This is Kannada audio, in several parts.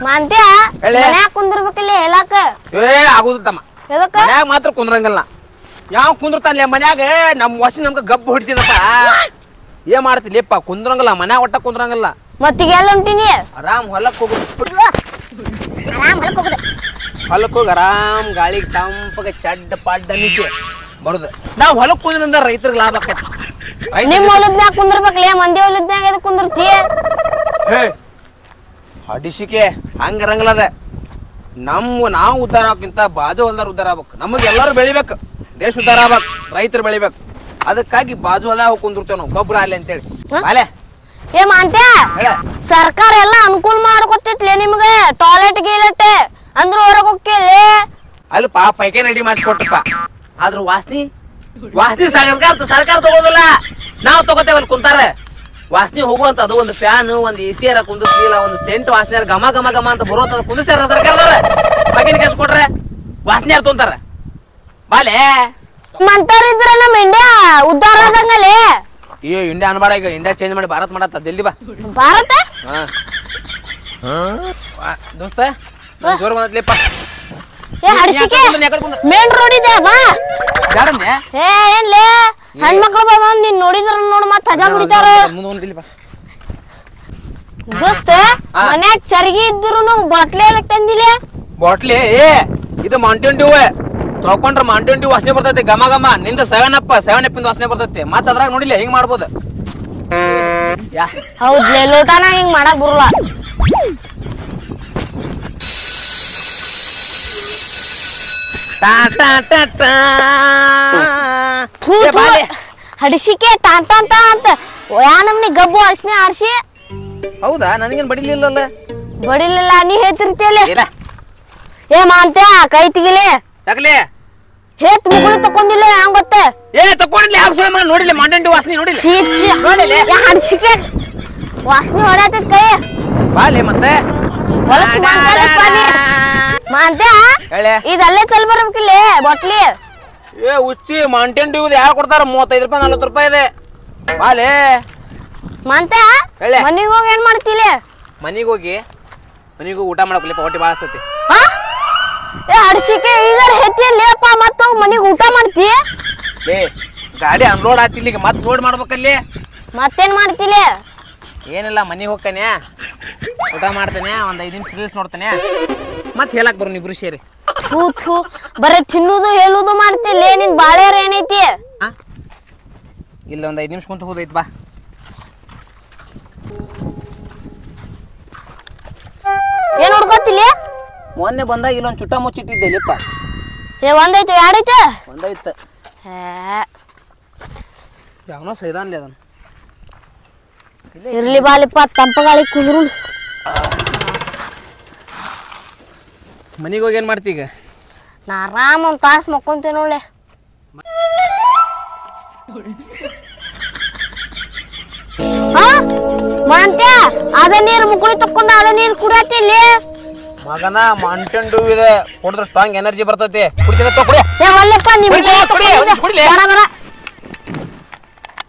ಮಾಂತ್ಯ ಮನ್ಯಾಗ ಕುಂದಿರ್ಬೇಕಿಲ್ಲ ಹೇಳಾಕ ಆಗುದು ತಮ್ಮ ಮನ್ಯಾಗ ಮಾತ್ರ ಕುಂದ್ರಂಗಿಲ್ಲ ಯಾವ ಕುಂದ್ರತಾನೆ ಮನ್ಯಾಗ ನಮ್ ವಸಿ ನಮ್ಗ ಗಬ್ಬು ಹೊಡಿತಿದಪ್ಪ ಏನ್ ಮಾಡ್ತಿಲಿಪ್ಪ ಕುಂದ್ರಂಗಿಲ್ಲ ಮನ್ಯಾಗ ಒಟ್ಟ ಕುಂದ್ರಂಗಿಲ್ಲ ಮತ್ತೀಗ ಎಲ್ಲ ಹೊಂಟಿನಿ ಆರಾಮ್ ಹೊಲಕ್ ಹೋಗುದು ಹೊಲಕ್ ಹೋಗಿ ಆರಾಮ್ ಗಾಳಿಗೆ ತಂಪಗೆ ಚಡ್ಡ ಪಡ್ಡ ಅನಿಸಿ ಬರುದು ನಾವ್ ಹೊಲಕ್ ಕುಂದ್ರಿಂದ ರೈತರಿಗೆ ಲಾಭ ಆಕೈತಿ ನಿಮ್ ಹೊಲದ್ನ್ಯಾಗ ಕುಂದಿರ್ಬೇಕಲ್ಲ ಮಂದಿ ಹೊಲದ್ನ್ಯಾಗ ಎದಕ್ ಕುಂದಿರ್ತಿ ಅಡಿಸಿಕೆ ಹಂಗಿರಂಗಿಲ್ಲದ ನಾವು ಉದ್ಧಾರ ಆಗೋಕ್ಕಿಂತ ಬಾಜು ಹೊಲ್ದಾರ ಉದ್ಧಾರ ಆಗ್ಬೇಕು ನಮಗೆ ಎಲ್ಲರೂ ಬೆಳಿಬೇಕು ದೇಶ ಉದ್ಧಾರ ಆಗ್ಬೇಕು ರೈತರು ಬೆಳಿಬೇಕು ಅದಕ್ಕಾಗಿ ಬಾಜು ಹೊಲ್ದಾಗ ಹೋಗಿ ಕುಂದಿರ್ತೇವೆ ನಾವು ಗೊಬ್ಬರ ಅಲ್ಲಿ ಅಂತೇಳಿ ಅಲೆ ಏ ಮಾಂತ್ಯ ಸರ್ಕಾರ ಎಲ್ಲ ಅನುಕೂಲ ಮಾಡ್ಕೊತೈತ್ಲೆ ನಿಮ್ಗೆ ಟಾಯ್ಲೆಟ್ ಗೀಲೆಟ್ ಅಂದ್ರ ಹೊರಗ್ ಹೋಗ್ಕೇಲಿ ಅಲ್ಪ ಪೈಕೆ ರೆಡಿ ಮಾಡಿಸ್ಕೊಟ್ಟಪ್ಪ ಆದ್ರ ವಾಸನಿ ಸರ್ಕಾರ ತಗೋದಿಲ್ಲ ನಾವು ತಗೋತೇವಲ್ಲಿ ಕುಂತಾರ ವಾಸನೆ ಹೋಗುವಂತ ಅದು ಒಂದು ಫ್ಯಾನ್ ಒಂದು ಎ ಸಿ ಯಾರ ಕುಂದಿಸ್ಲಿಲ್ಲ ಒಂದು ಸೆಂಟ್ ವಾಸನೆ ಘಮ ಘಮ ಘಮ ಅಂತ ಬರುವಂತ ಕುಂದಿಸ್ಯಾರ ಸರ್ಕಾರದವ್ರ ಪೈಕಿನ ಕೆಲ್ಸ ಕೊಟ್ರೆ ವಾಸನೆ ಯಾರು ತೊಂತಾರ ಬಾಲೆ ಮಂತಾರ ಇದ್ರ ನಮ್ ಇಂಡಿಯಾ ಉದ್ದಾರ ಆದಂಗಲೇ ಅಯ್ಯೋ ಇಂಡಿಯಾ ಅನ್ಬೇಡ ಈಗ ಇಂಡಿಯಾ ಚೇಂಜ್ ಮಾಡಿ ಭಾರತ್ ಮಾಡತ್ತ ಜಲ್ದಿ ಬಾ ಭಾರತ ದೋಸ್ತ ಜೋರ್ ಬಂದತ್ಲಿಪ್ಪ ಏ ಹಡ್ಸಿಕೆ ಮೇನ್ ರೋಡ್ ಇದೆ ಬಾ ಬ್ಯಾಡನ್ನೆ ಏ ಏನ್ಲೇ ಹೆಣ್ಮಕ್ಳು ಬಂದ ನೀನ್ ನೋಡಿದ್ರ ನೋಡ್ ಮತ್ ಹಜಾ ಬಿಡ್ತಾರ ದೋಸ್ತ ಮನ್ಯಾಗ ಚರ್ಗಿ ಇದ್ರುನು ಬಾಟ್ಲಿ ಎಲ್ಲಕ್ ತಂದಿಲ್ಲ ಬಾಟ್ಲಿ ಇದು ಮೌಂಟೇನ್ ಡ್ಯೂ ತೊಗೊಂಡ್ರ ಮೌಂಟೇನ್ ಡ್ಯೂ ವಾಸನೆ ಬರ್ತೈತಿ ಘಮ ಘಮ ನಿಂದ 7 ಅಪ್ ವಾಸನೆ ಬರ್ತೈತಿ ಮತ್ ಅದ್ರಾಗ ನೋಡಿಲ್ಲ ಹಿಂಗ್ ಮಾಡ್ಬೋದು ಹೌದ್ಲೇ ಲೋಟಾನ ಹಿಂಗ್ ಮಾಡಕ್ ಬರಲ್ಲ ಹಡಿಸಿಕೆ ತಾಂತ ಅಂತ ಯಾ ನಮ್ನಿ ಗಬ್ಬು ಅರ್ಶಿನ ಆರ್ಸಿ ಹೌದಾ ನನಗೇನ್ ಬಡಿಲಿಲ್ಲ ಬಡಿಲಿಲ್ಲ ನೀ ಹೇಳ್ತಿರ್ತೀಯಲ್ಲ ಏ ಮಾಂತ್ಯ ಕೈ ತೆಗಿಲೆ ತಗಲಿ ಹೇತ್ ಮುಗುಳಿ ತಕೊಂಡಿಲ್ಲ ಹಂಗ ಗೊತ್ತೆ ತಕೊಂಡಿಲ್ಲ ನೋಡಿಲ್ಲ ಮಂಡಂಡಿ ವಾಸನೆ ನೋಡಿಲ್ಲ ಹಡಿಸಿಕೆ ವಾಸನೆ ಹೊಡತೈತ್ ಕೈ ಬಾಲೆ ಮತ್ತೆ ಹೊಲಸ್ ಮಾಂತ್ಯ ಇದಲ್ಲೇ ಚಲ್ ಬರ್ಬೇಕಿಲ್ಲ ಬಾಟ್ಲಿ ಉಚ್ಚಿ ಮೌಂಟೇನ್ ಡ್ಯೂ ಯಾರು ಕೊಡ್ತಾರ 35 ರೂಪಾಯಿ 40 ರೂಪಾಯಿ ಇದೆ ಬಾಲೆ ಮಾಂತ್ಯ ಮನಿಗ್ ಹೋಗಿ ಏನ್ ಮಾಡ್ತಿಲ್ಲ ಮನಿಗ್ ಹೋಗಿ ಊಟ ಮಾಡಕ್ಲಿಪ್ಪ ಹೊಟ್ಟೆ ಬಾಳ ಆಸ್ತೈತಿ ಏ ಹಡ್ಸಿಕೆ ಈಗ ಹೆತ್ತಿಯಲ್ಲಪ್ಪ ಮತ್ತ ಮನಿಗ್ ಊಟ ಮಾಡ್ತಿ ಗಾಡಿ ಅನ್ಲೋಡ್ ಆತಿಲ್ಲ ಈಗ ಮತ್ ಲೋಡ್ ಮಾಡ್ಬೇಕಲ್ಲಿ ಮತ್ತೇನ್ ಮಾಡ್ತಿಲ್ಲ ಏನಿಲ್ಲ ಮನಿಗ್ ಹೋಗ್ತಾನೆ ಊಟ ಮಾಡ್ತಾನೆ ಒಂದ್ 5 ನಿಮಿಷ ರೀಲ್ಸ್ ನೋಡ್ತಾನೆ ಮತ್ ಹೇಳಕ್ ಬರು ಇಬ್ರು ಸೇರಿ ಥೂ ಬರೀ ತಿನ್ನುದು ಹೇಳುದು ಮಾಡ್ತಿಲ್ಲ ನಿನ್ ಬಾಳೆರ ಏನೈತಿ ಇಲ್ಲ ಒಂದ್ 5 ನಿಮಿಷ ಕುಂತ ಹೋದೈತ್ ಬಾ ಏನ್ ಹುಡ್ಕೋತಿಲ್ಲ ಮೊನ್ನೆ ಬಂದಾಗ ಇಲ್ಲೊಂದ್ ಚುಟ್ಟ ಮುಚ್ಚಿಟ್ಟಿದ್ದೆ ಲಿಪ್ಪ ಏ ಒಂದೈತು ಎರಡೈತೆ ಒಂದೈತ ಯಾವನೋ ಸೈದಾನ್ಲಿ ಅದನ್ನ ಇರ್ಲಿ ಬಾಲಿಪ್ಪ ತಂಪಗಾಳಿ ಕುಂದ್ರು ಮನಿಗೆ ಹೋಗಿ ಏನ್ ಮಾಡ್ತಿ ಈಗ ನಾ ಆರಾಮ್ ಒಂದ್ ತಾಸ್ ಮಕ್ಕೊಂತೇನೆ ನೋಡ್ಲೆ ಮಾಂತ್ಯ ಅದ ನೀರು ಮುಕುಳಿ ತಕ್ಕೊಂಡ ಅದ ನೀರು ಕುಡಿಯತ್ತಿಲ್ಲ ಮಗನ ಮೌಂಟೇನ್ ಡ್ಯೂ ಇದೆ ಕುಡಿದ್ರೆ ಸ್ಟ್ರಾಂಗ್ ಎನರ್ಜಿ ಬರ್ತೈತಿ ಕುಡಿತೀನಿ ಕುಡಿ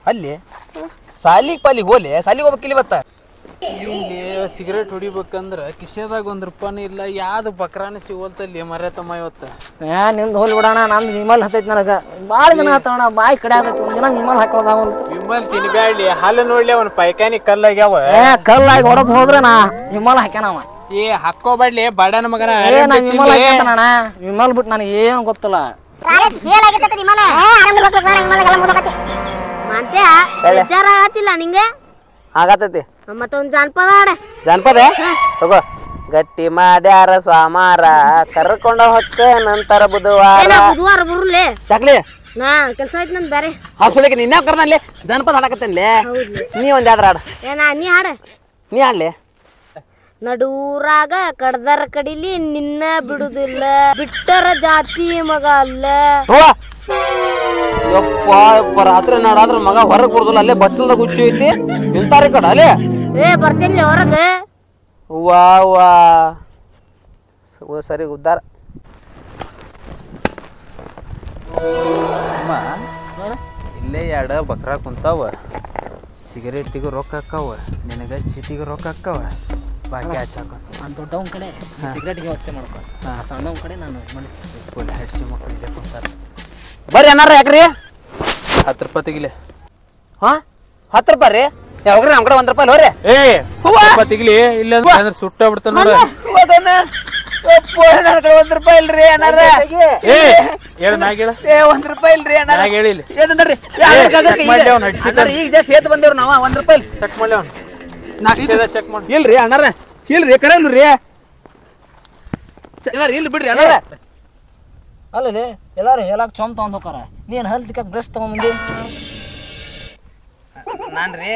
ಅಲ್ಲಿ ಸಾಲಿಗೆ ಪಾಲಿಗೆ ಹೋಲಿ ಸಾಲಿಗೆ ಹೋಗ್ಬೇಕಿಲ್ಲ ಇವತ್ತ ಇಲ್ಲಿ ಸಿಗರೇಟ್ ಹೊಡಿಬೇಕಂದ್ರ ಕಿಶೆದಾಗ 1 ರೂಪಾಯಿ ಇಲ್ಲ ಯಾವ್ದು ಬಕ್ರಾನೆ ಸಿಗೋಲ್ತಲ್ಲಿ ಮರ್ಯಾತಮ್ಮ ಇವತ್ತ ನಿಂದು ಹೋಲ್ ಬಿಡೋಣ ನಂದು ವಿಮಲ್ ಹತ್ತೈತಿ ನನಗ ಭಾಳ ದಿನ ಆತವಣ ಬಾಯಿ ಕಡೆ ಆಗೈತಿ ಒಂದಿನ ವಿಮಲ್ ಹಾಕೋದಾಗಲ್ತು ವಿಮಲ್ ತಿನ್ಬ್ಯಾಡ್ಲಿ ಹಾಲು ನೋಡ್ಲಿ ಅವನ ಪೈಕಾನಿ ಕಲ್ಲಾಗ್ಯಾವ ಕಲ್ಲಾಗಿ ಹೊಡೆದ್ ಹೋದ್ರೆ ನಾ ವಿಮಲ್ ಹಾಕ್ಯಾನವ ಹಾಕೋಬೇಡ್ಲಿ ಬಡನ ಮಗನ ವಿಮಲ್ ಹಾಕ್ಯಾನ ವಿಮಲ್ ಬಿಟ್ಟು ನನಗೆ ಏನು ಗೊತ್ತಿಲ್ಲ ಮಾಂತ್ಯ ವಿಚಾರ ಆಗತ್ತಿಲ್ಲ ನಿಂಗೆ ಆಗತೈತಿ ಮತ್ತೊಂದ್ ಜಾನಪದ ಆಡ ಜಾನಪದ ತಗೋ ಗಟ್ಟಿ ಮಾಡ್ಯಾರ ಸ್ವಾಮಾರ ಕರ್ಕೊಂಡ ಹೊಕ್ಕ ನಂತರ ಬುಧವಾರ ಬರ್ಲೆ ಯಾಕ್ಲಿ ನಾ ಕೆಲ್ಸ ಐತಿ ನಂದ್ ಬೇರೆ ಹಾಸ್ಪಿಟಲ್ಗೆ ನಿನ್ನ ಕರ್ನಲ್ಲಿ ಜಾನಪದ ಹಾಡಕತ್ತೇನ್ಲಿ ನೀ ಒಂದ್ ಯಾವ್ದಾರ ಹಾಡ ನೀ ಹಾಡ ನೀ ಹಾಡ್ಲಿ ನಡೂರಾಗ ಕಡ್ದರ ಕಡಿಲಿ ನಿನ್ನ ಬಿಡುದಿಲ್ಲ ಬಿಟ್ಟರ ಜಾತಿ ಮಗ ಅಲ್ಲ ಯಪ್ಪ ರಾತ್ರಿ ನಾಡಾದ್ರ ಮಗ ಹೊರಗ್ ಬರುದಿಲ್ಲ ಅಲ್ಲೇ ಬಚ್ಚಲ್ದಾಗ ಹುಚ್ಚು ಐತಿ ಇಂತಾರಿ ಕಡ ಅಲ್ಲೇ ಬರ್ತೇನಿ ಹೊರಗ ವಾ ಸರಿ ಉದ್ದಾರ ಇಲ್ಲೇ 2 ಬಕ್ರಾ ಕುಂತಾವ ಸಿಗರೇಟಿಗೂ ರೊಕ್ಕ ಹಾಕಾವ ನಿನಗ ಚೀಟಿಗೂ ರೊಕ್ಕ ಹಾಕಾವ ಬಾಕಿ ಹಚ್ಚಾಕ ಆ ದೊಡ್ಡವನ ಕಡೆ ಸಿಗರೇಟ್ ವ್ಯವಸ್ಥೆ ಮಾಡ್ಕೊ ಸಣ್ಣವನ ಕಡೆ ನಾನು ಮಾಡಿ ಹೆಡ್ಸಿ ಮಕ್ಕಳಿಗೆ ಕುಂತಾರೆ ಬರ್ರಿ ಅನ್ನಾರ ಯಾಕ್ರಿ 10 ರೂಪಾಯಿ ತೆಗಿಲೆ ಹಾ 10 ರೂಪಾಯಿ ರೀ ಯಾವಾಗ್ರಿ ನಮ್ ಕಡೆ 1 ರೂಪಾಯಿ ಹೋರಿ ಏ 10 ರೂಪಾಯಿ ತೆಗಿಲಿ ಇಲ್ಲ ಅಂದ್ರೆ ಸುಟ್ಟ ಬಿಡ್ತಾನ ನೋಡ ನನ್ನ ಕಡೆ 1 ರೂಪಾಯಿ ಇಲ್ರಿ ಅನ್ನಾರ ಏ ಹೇಳ ಮ್ಯಾಗ ಹೇಳ 1 ರೂಪಾಯಿ ಇಲ್ರಿ ಅನ್ನಾರ ಮ್ಯಾಗ ಹೇಳಿಲ್ಲ ಏನಂದ್ರಿ ಈಗ ಜಸ್ಟ್ ಏತ್ ಬಂದೇವ್ರಿ ನಾವ 1 ರೂಪಾಯಿ ಚೆಕ್ ಮಾಡ್ಲಿ ಅವ್ನು ಚೆಕ್ ಮಾಡಿ ಇಲ್ರಿ ಅಣ್ಣಾರ ಇಲ್ರಿ ಕರೆಯಲ್ರಿ ಇಲ್ಲಿ ಬಿಡ್ರಿ ಅಣ್ಣಾರ ಅಲ್ಲೇ ಎಲ್ಲಾರು ಹೇಳಕ್ ಚೊಂಬ್ ತಗೊಂಡ್ ಹೋಗಾರ ನೀನ್ ಹಲ್ ತಿಕ್ಕಕ್ ಬ್ರಷ್ ತಗೊಂಬಂದಿ ನಾನ್ರಿ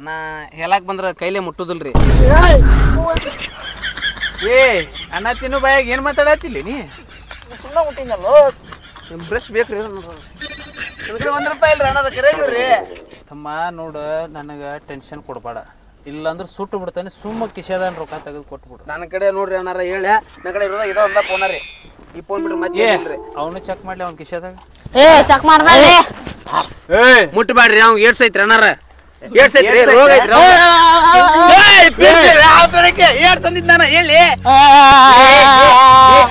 ನಾ ಹೇಳಕ್ ಬಂದ್ರ ಕೈಲೇ ಮುಟ್ಟುದಿಲ್ರಿ ಏ ಅಣ್ಣ ತಿನ್ನು ಬಾಯಾಗ ಏನ್ ಮಾತಾಡತ್ತಿಲ್ಲ ನೀ ಸುಮ್ಮನೆ ಮುಟ್ಟಿನಲ್ಲೋ ಬ್ರಷ್ ಬೇಕ್ರಿ 1 ರೂಪಾಯಿ ಇಲ್ರಿ ಅಣ್ಣಾರ ಕರೆಯಲ್ರಿ ತಮ್ಮ ನೋಡು ನನಗೆ ಟೆನ್ಷನ್ ಕೊಡಬೇಡ ಇಲ್ಲಾಂದ್ರೆ ಸುಟ್ಟು ಬಿಡ್ತಾನೆ ಸುಮ್ಮ ಕಿಶೆದಾನ ರೊಕ್ಕ ತೆಗೆದು ಕೊಟ್ಬಿಡು ನನ್ನ ಕಡೆ ನೋಡ್ರಿ ಅಣ್ಣಾರ ಹೇಳಿ ನನ್ನ ಕಡೆ ಇರೋದ ಇದೋ ಒಂದ ಫೋನ್ ರೀ ಈ ಫೋನ್ ಬಿಡ್ರಿ ಮತ್ತೆ ಏನಿಲ್ರಿ ಅವನು ಚೆಕ್ ಮಾಡ್ಲಿ ಅವ್ನ ಕಿಶೆದಾಗ ಚೆಕ್ ಮಾಡ್ದಲ್ಲಿ ಏ ಮುಟ್ಟಬೇಡ್ರಿ ಅವ್ನ್ ಏಡ್ಸ್ ಐತ್ರಿ ಅಣ್ಣಾರ ಏಡ್ಸ್ ಐತ್ರಿ ರೋಗ ಐತ್ರಿ ಏಡ್ಸ್ ಅಂದಿದ್ ನಾನು ಹೇಳಿ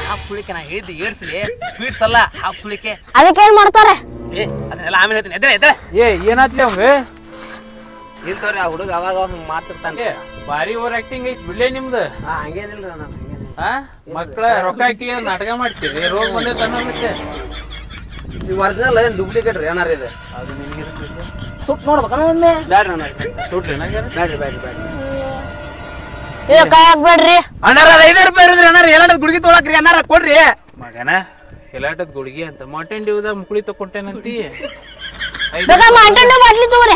ಹಾಫ್ ಸುಳಿಕೆ ನಾ ಹೇಳಿದ್ದೆ ಏಡ್ಸ್ಲಿ ಸ್ವೀಟ್ಸ್ ಅಲ್ಲ ಹಾಫ್ ಸುಳಿಕೆ ಅದಕ್ಕೇನ್ ಮಾಡ್ತಾರೆ ಅದನ್ನೆಲ್ಲ ಆಮೇಲೆ ಹೇಳ್ತೀನಿ ಎದ್ರೆ ಎದ್ರೆ ಏ ಏನಾತ್ಲಿ ಅವಂಗ ಇಲ್ತವ್ರಿ ಆ ಹುಡುಗ ಅವಾಗ ಮಾತಿರ್ತಾನೆ ಭಾರಿ ಓವರ್ ಆಕ್ಟಿಂಗ್ ಐತಿ ಬಿಡ್ಲೇ ನಿಮ್ದು ಹಂಗೇನಿಲ್ರಿ ಅಣ್ಣ ಮಕ್ಕಳ ರೊಕ್ಕ ಹಾಕಿ ನಾಟಕ ಮಾಡ್ತೀರಿ ರೋಗ ಬಂದೆ ತನ್ನೋಗುತ್ತೆ ಒರಿಜಿನಲ್ ಏನ್ ಡೂಪ್ಲಿಕೇಟ್ ರೀ ಅಣ್ಣಾರ ಇದು ಅದು ನಿನಗೆ ಸುಟ್ ನೋಡ್ಬೇಕಣ್ಣ ಒಮ್ಮೆ ಬ್ಯಾಡ್ರಿ ಅಣ್ಣ ಸುಟ್ರಿ ಏನಾಗ್ಯಾರ ಬ್ಯಾಡ್ರಿ ಬ್ಯಾಡ್ರಿ ಬ್ಯಾಡ್ರಿ ಕೈ ಹಾಕ್ಬೇಡ್ರಿ ಅಣ್ಣಾರ 5 ರೂಪಾಯಿ ಇರೋದ್ರಿ ಅಣ್ಣಾರ ಎಲ್ಲ ಗುಡ್ಗಿ ತೊಗೊಳಕ್ರಿ ಅಣ್ಣಾರ ಕೊಡ್ರಿ ಮಗನ ಎಲ್ಲಾಟದ್ ಗುಡ್ಗಿ ಅಂತ ಮಾಟನ್ ಡ್ಯೂದ ಮುಕುಳಿ ತಕೊಂಟೇನಂತಿ ಬಾಟ್ಲಿ ತಗೋರಿ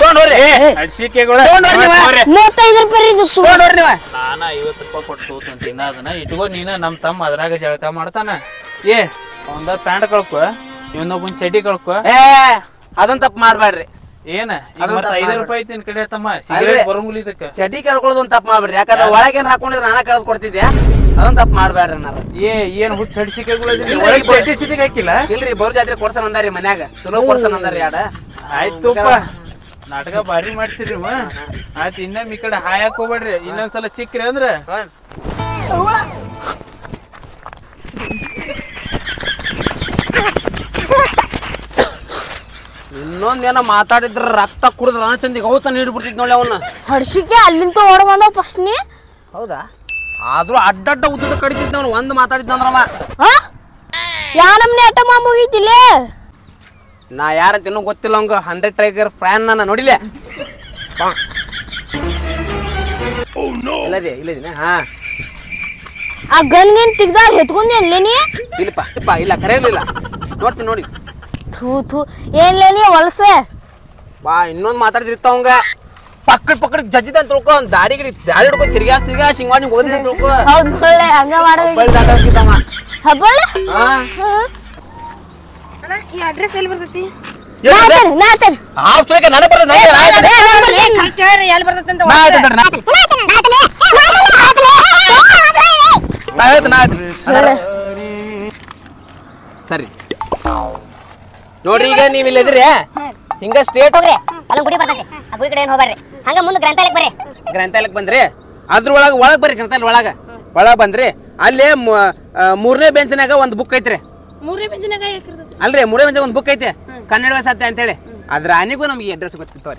ಅಡ್ಸಿಕೆಗಳ 35 ರೂಪಾಯಿ ಇದು ನೋಡ್ರಿ ನೀವ ನಾನ 50 ರೂಪಾಯಿ ಕೊಟ್ಟು ತೋತಂತ ಇನ್ನ ಅದನ್ನ ಇಟ್ಕೋ ನೀನ ನಮ್ ತಮ್ಮ ಅದ್ರಾಗ ಜಳಕ ಮಾಡ್ತಾನ ಏ ಒಂದ ಪ್ಯಾಂಟ್ ಕಳ್ಕೊ ಇನ್ನೊಬ್ಬನ್ ಚಡ್ಡಿ ಕಳ್ಕೊ ಅದನ್ನ ತಪ್ಪು ಮಾಡ್ಬೇಡ್ರಿ ಏನ ಈಗ ಮತ್ತೆ 5 ರೂಪಾಯಿ ಐತಿ ನಿನ್ ಕಡೆ ತಮ್ಮ ಸಿಗರೇಟ್ ಬರಂಗಿಲ್ಲ ಇದಕ್ಕ ಚಡ್ಡಿ ಕೇಳ್ಕೊಳ್ಳೋದು ಒಂದು ತಪ್ಪು ಮಾಡ್ಬೇಡ್ರಿ ಯಾಕಂದ್ರೆ ಒಳಗೇನ್ ಹಾಕೊಂಡಿದ್ರೆ ನಾನ ಕೇಳದ್ ಕೊಡ್ತಿದ್ದೆ ಅದನ್ನ ತಪ್ಪು ಮಾಡ್ಬೇಡ್ರಿ ಅಣ್ಣಾರ ಏನ್ ಹುಚ್ಚ ಅಡ್ಸಿಕೆಗಳು ಚಡ್ಡಿ ಸಿಟಿಗೆ ಹಾಕಿಲ್ಲ ಇಲ್ರಿ ಬೋರ್ ಜಾತ್ರೆ ಕೊಡ್ಸನ್ ಅಂದಾರಿ ಮನ್ಯಾಗ ಚಲೋ ಕೊಡ್ಸನ್ ಅಂದಾರಿ ಯಾಡ ಆಯ್ತುಪ್ಪ ನಾಟಕ ಭಾರಿ ಮಾಡ್ತೀರಿ ನೀವು ಆಯ್ತು ಇನ್ನೊಮ್ಮೆ ಈ ಕಡೆ ಹಾಯಕ್ ಹೋಗ್ಬೇಡ್ರಿ ಇನ್ನೊಂದ್ಸಲ ಸಿಕ್ಕ್ರಿ ಅಂದ್ರ ಇನ್ನೊಂದೇನೋ ಮಾತಾಡಿದ್ರ ರಕ್ತ ಕುಡಿದ್ರ ಚಂದಿಗೆ ಹೌತ ನೀಡ್ಬಿಡ್ತಿದ್ ನೋಡಿ ಅವನ್ನ ಹಡ್ಸಿಕೆ ಅಲ್ಲಿಂದ ಓಡ್ ಬಂದವ್ ಫಸ್ಟ್ ನೀ ಹೌದಾ ಆದ್ರೂ ಅಡ್ಡಡ್ಡ ಉದ್ದದ ಕಡಿತಿದ್ ನಾವು ಒಂದ್ ಮಾತಾಡಿದ್ನಂದ್ರವ ಯಾ ನಮ್ನೆ ಅಟ್ಟ ಮುಗೀತಿಲ್ಲ ನಾ ಯಾರಂತ ಇನ್ನೂ ಗೊತ್ತಿಲ್ಲ ಅವಂಗ 100 ಟೈಗರ್ ಫ್ಯಾನ್ ನನ್ನ ನೋಡಿಲೆ ಇಲ್ಲದಿನ ಹಾ ಆ ಗನ್ ತೆಗ್ದ ಹೆತ್ಕೊಂಡಿ ನೀ ಇಲ್ಲಪ್ಪ ಇಲ್ಲ ಕರೆಯಲಿಲ್ಲ ನೋಡ್ತೀನಿ ನೋಡಿ ಥೂ ಏನ್ಲೇನಿ ಹೊಲಸೆ ಬಾ ಇನ್ನೊಂದ್ ಮಾತಾಡಿದಿರ್ತ ಅವಂಗ ಪಕ್ಕಡ್ ಜಜ್ಜಿದ ಅಂತ ತಿಳ್ಕೊ ಒಂದ್ ದಾಡಿ ಹಿಡ್ಕೊ ತಿರ್ಗಾ ಶಿಂಗಾಣಿ ಹೋಗಿದ ಅಂತ ತಿಳ್ಕೊ ಹೌದು ಒಳ್ಳೆ ಹಂಗ ಮಾಡ್ಬೇಕು ಹಬ್ಬಳ ಈ ಅಡ್ರೆಸ್ ಎಲ್ಲಿ ಬರ್ತೈತಿ ಎಲ್ಲಿ ಬರ್ತೈತಿ ಸರಿ ನೋಡ್ರಿ ಈಗ ನೀವ್ ಇಲ್ಲಿದ್ರಿ ಹಿಂಗ ಸ್ಟೇಟ್ ಹೋಗ್ರಿ ಅಲ್ಲೊಂದ್ ಗುಡಿ ಬರ್ತೈತಿ ಆ ಗುಡಿ ಕಡೆ ಏನ್ ಹೋಗ್ಬಾರ್ರಿ ಹಂಗ ಮುಂದೆ ಗ್ರಂಥಾಲಯಕ್ಕೆ ಬರ್ರಿ ಗ್ರಂಥಾಲಯಕ್ಕೆ ಬಂದ್ರಿ ಅದ್ರೊಳಗ ಒಳಗ್ ಬರ್ರಿ ಗ್ರಂಥಾಲಯ ಒಳಗ್ ಬಂದ್ರಿ ಅಲ್ಲೇ 3ನೇ ಬೆಂಚಿನಾಗ ಒಂದ್ ಬುಕ್ ಐತ್ರಿ 3ನೇ ಬೆಂಚಿನಾಗ ಅಲ್ರಿ 3ನೇ ಬೆಂಚಿನಾಗ ಒಂದ್ ಬುಕ್ ಐತಿ ಕನ್ನಡ ಸಾಹಿತ್ಯ ಅಂತೇಳಿ ಅದ್ರ ಆನಿಗೂ ನಮ್ಗೆ ಅಡ್ರೆಸ್ ಗೊತ್ತಿತ್ತು